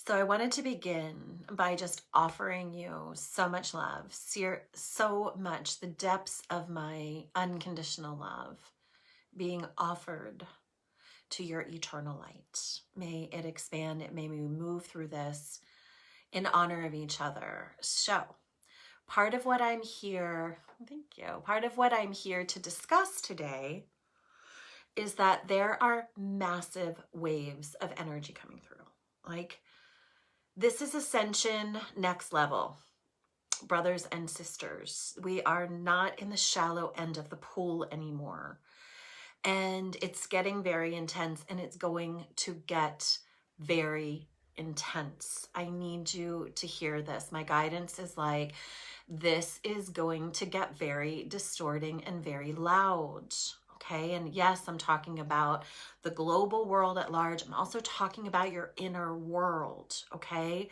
So I wanted to begin by just offering you so much love, so much, the depths of my unconditional love being offered to your eternal light. May it expand, may we move through this in honor of each other. So part of what I'm here, thank you, part of what I'm here to discuss today is that there are massive waves of energy coming through. Like, this is Ascension next level, brothers and sisters. We are not in the shallow end of the pool anymore. And it's getting very intense, and it's going to get very intense. I need you to hear this. My guidance is like, this is going to get very distorting and very loud. Okay. And yes, I'm talking about the global world at large. I'm also talking about your inner world. Okay.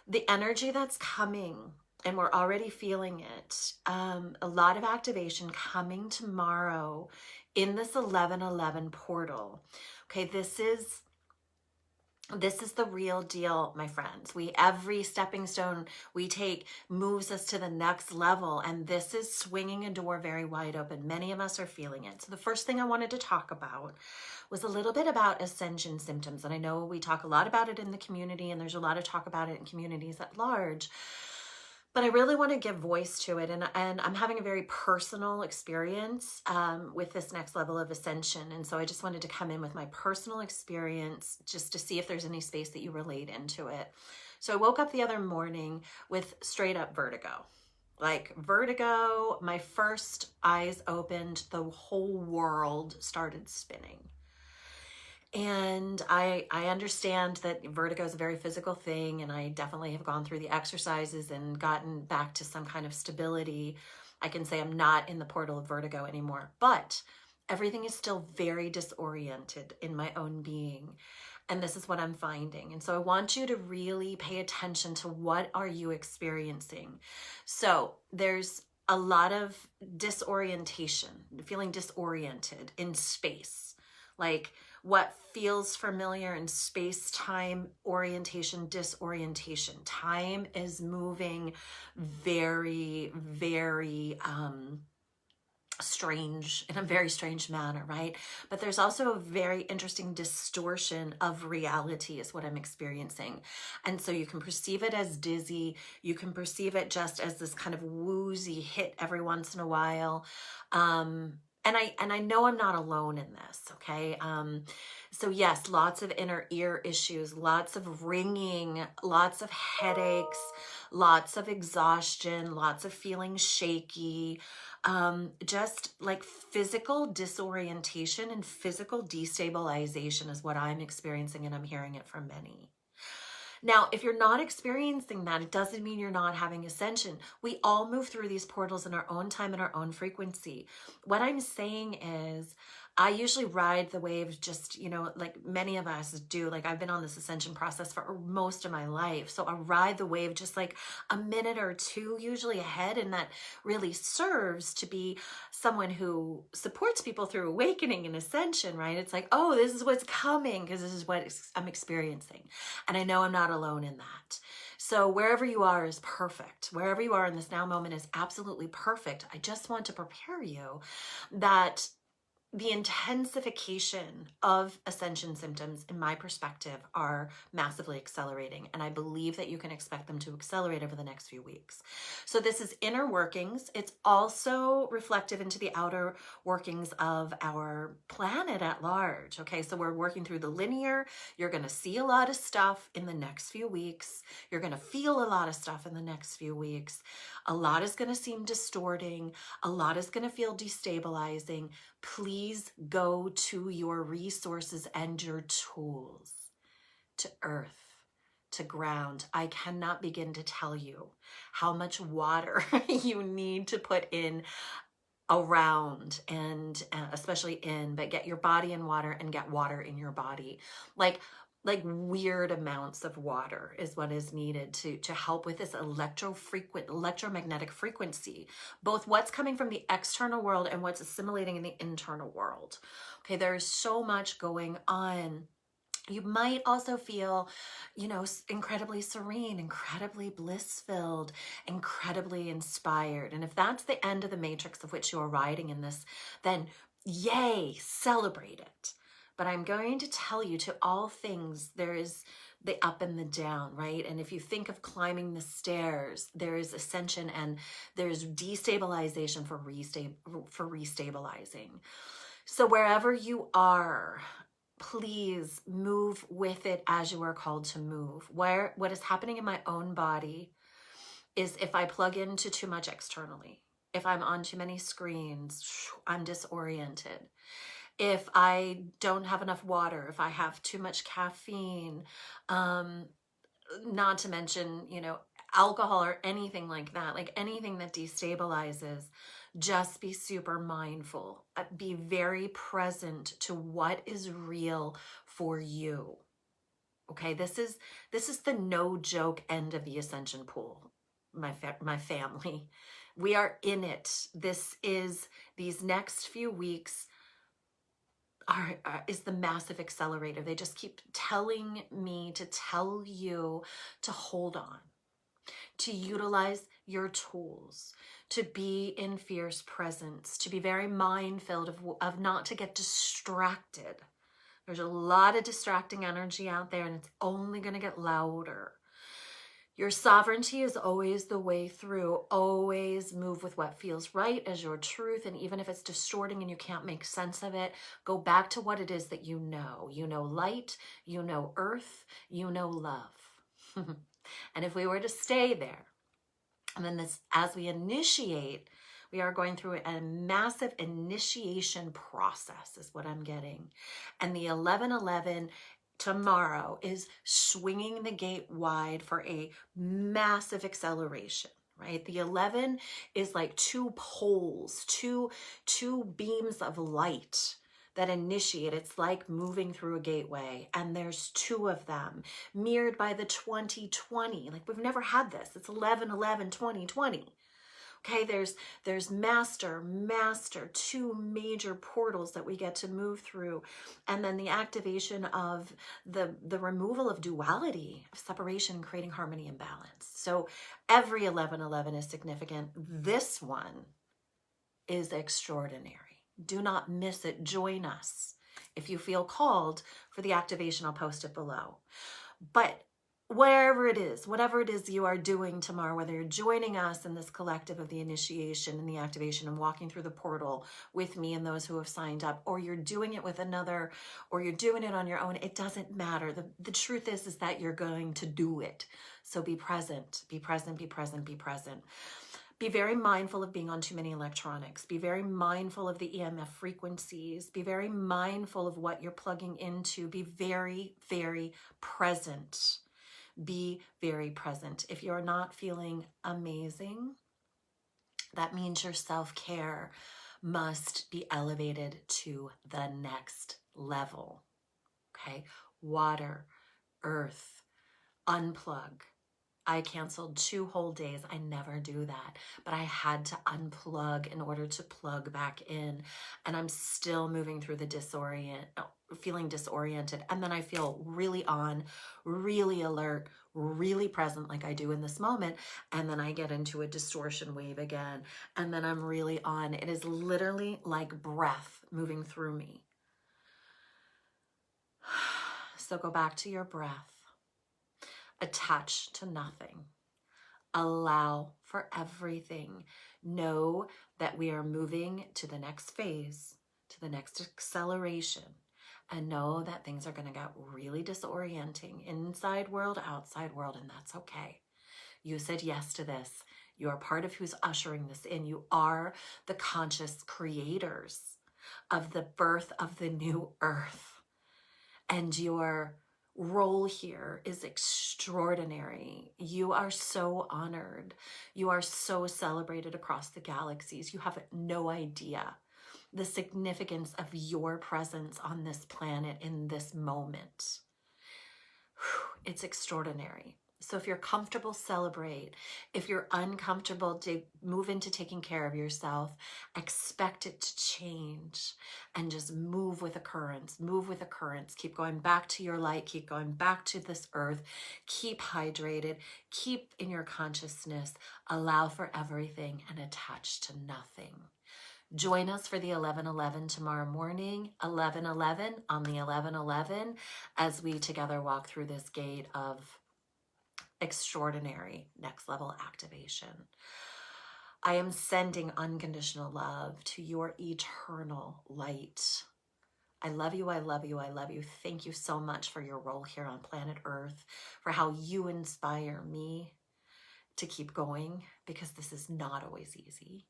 The energy that's coming, and we're already feeling it. A lot of activation coming tomorrow in this 1111 portal. Okay. This is the real deal, my friends. Every stepping stone we take moves us to the next level, and this is swinging a door very wide open. Many of us are feeling it. So the first thing I wanted to talk about was a little bit about Ascension symptoms. And I know we talk a lot about it in the community, and there's a lot of talk about it in communities at large. But I really want to give voice to it. And I'm having a very personal experience with this next level of ascension. And so I just wanted to come in with my personal experience just to see if there's any space that you relate into it. So I woke up the other morning with straight up vertigo. Like vertigo, my first eyes opened, the whole world started spinning. And I understand that vertigo is a very physical thing, and I definitely have gone through the exercises and gotten back to some kind of stability. I can say I'm not in the portal of vertigo anymore, but everything is still very disoriented in my own being. And this is what I'm finding. And so I want you to really pay attention to what are you experiencing. So there's a lot of disorientation, feeling disoriented in space, like what feels familiar in space-time orientation, disorientation. Time is moving very, very strange, in a very strange manner, right? But there's also a very interesting distortion of reality is what I'm experiencing. And so you can perceive it as dizzy. You can perceive it just as this kind of woozy hit every once in a while. And I know I'm not alone in this, okay? So yes, lots of inner ear issues, lots of ringing, lots of headaches, lots of exhaustion, lots of feeling shaky, just like physical disorientation and physical destabilization is what I'm experiencing, and I'm hearing it from many. Now, if you're not experiencing that, it doesn't mean you're not having ascension. We all move through these portals in our own time and our own frequency. What I'm saying is, I usually ride the wave just, like many of us do. Like I've been on this ascension process for most of my life. So I ride the wave just like a minute or two usually ahead. And that really serves to be someone who supports people through awakening and ascension, right? It's like, oh, this is what's coming because this is what I'm experiencing. And I know I'm not alone in that. So wherever you are is perfect. Wherever you are in this now moment is absolutely perfect. I just want to prepare you that the intensification of ascension symptoms, in my perspective, are massively accelerating. And I believe that you can expect them to accelerate over the next few weeks. So this is inner workings. It's also reflective into the outer workings of our planet at large. Okay, so we're working through the linear. You're going to see a lot of stuff in the next few weeks. You're going to feel a lot of stuff in the next few weeks. A lot is going to seem distorting. A lot is going to feel destabilizing. Please go to your resources and your tools, to earth, to ground. I cannot begin to tell you how much water you need to put in around, and especially but get your body in water and get water in your body. Like weird amounts of water is what is needed to help with this electromagnetic frequency, both what's coming from the external world and what's assimilating in the internal world. Okay, there's so much going on You might also feel, incredibly serene, incredibly bliss-filled, incredibly inspired. And if that's the end of the matrix of which you're riding in this, then yay, celebrate it. But I'm going to tell you, to all things, there is the up and the down, right? And if you think of climbing the stairs, there is ascension and there's destabilization for restabilizing. So wherever you are, please move with it as you are called to move. What is happening in my own body is, if I plug into too much externally, if I'm on too many screens, I'm disoriented. If I don't have enough water, if I have too much caffeine, not to mention, alcohol or anything like that, like anything that destabilizes, just be super mindful. Be very present to what is real for you. Okay, this is the no joke end of the ascension pool, my family. We are in it. These next few weeks is the massive accelerator. They just keep telling me to tell you to hold on, to utilize your tools, to be in fierce presence, to be very mindful of not to get distracted. There's a lot of distracting energy out there, and it's only going to get louder. Your sovereignty is always the way through. Always move with what feels right as your truth. And even if it's distorting and you can't make sense of it, go back to what it is that you know. You know light, you know earth, you know love. And if we were to stay there, and then as we initiate, we are going through a massive initiation process, is what I'm getting. And the 1111 tomorrow is swinging the gate wide for a massive acceleration, right? The 11 is like two poles, two beams of light that initiate. It's like moving through a gateway, and there's two of them mirrored by the 2020. Like, we've never had this. It's 11-11-2020. Okay, there's master, two major portals that we get to move through. And then the activation of the removal of duality, of separation, creating harmony and balance. So every 11-11 is significant. This one is extraordinary. Do not miss it. Join us. If you feel called for the activation, I'll post it below. But wherever it is, whatever it is you are doing tomorrow, whether you're joining us in this collective of the initiation and the activation and walking through the portal with me and those who have signed up, or you're doing it with another, or you're doing it on your own, it doesn't matter. The truth is that you're going to do it. So be present, be present, be present, be present. Be very mindful of being on too many electronics. Be very mindful of the EMF frequencies. Be very mindful of what you're plugging into. Be very, very present. Be very present. If you're not feeling amazing, that means your self-care must be elevated to the next level. Okay? Water, earth, unplug. I canceled 2 whole days. I never do that, but I had to unplug in order to plug back in. And I'm still moving through the feeling disoriented. And then I feel really on, really alert, really present like I do in this moment. And then I get into a distortion wave again. And then I'm really on. It is literally like breath moving through me. So go back to your breath. Attach to nothing. Allow for everything. Know that we are moving to the next phase, to the next acceleration, and know that things are going to get really disorienting, inside world, outside world, and that's okay. You said yes to this. You are part of who's ushering this in. You are the conscious creators of the birth of the new earth, and your role here is extraordinary. You are so honored. You are so celebrated across the galaxies. You have no idea the significance of your presence on this planet in this moment. It's extraordinary. So if you're comfortable, celebrate. If you're uncomfortable, move into taking care of yourself. Expect it to change and just move with the currents. Move with the currents. Keep going back to your light. Keep going back to this earth. Keep hydrated. Keep in your consciousness. Allow for everything and attach to nothing. Join us for the 11:11 tomorrow morning, 11:11 on the 11:11, as we together walk through this gate of extraordinary next level activation. I am sending unconditional love to your eternal light. I love you, I love you, I love you. Thank you so much for your role here on planet Earth, for how you inspire me to keep going, because this is not always easy.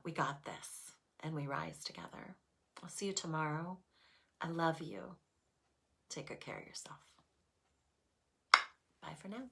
We got this, and we rise together. I'll see you tomorrow. I love you. Take good care of yourself. Bye for now.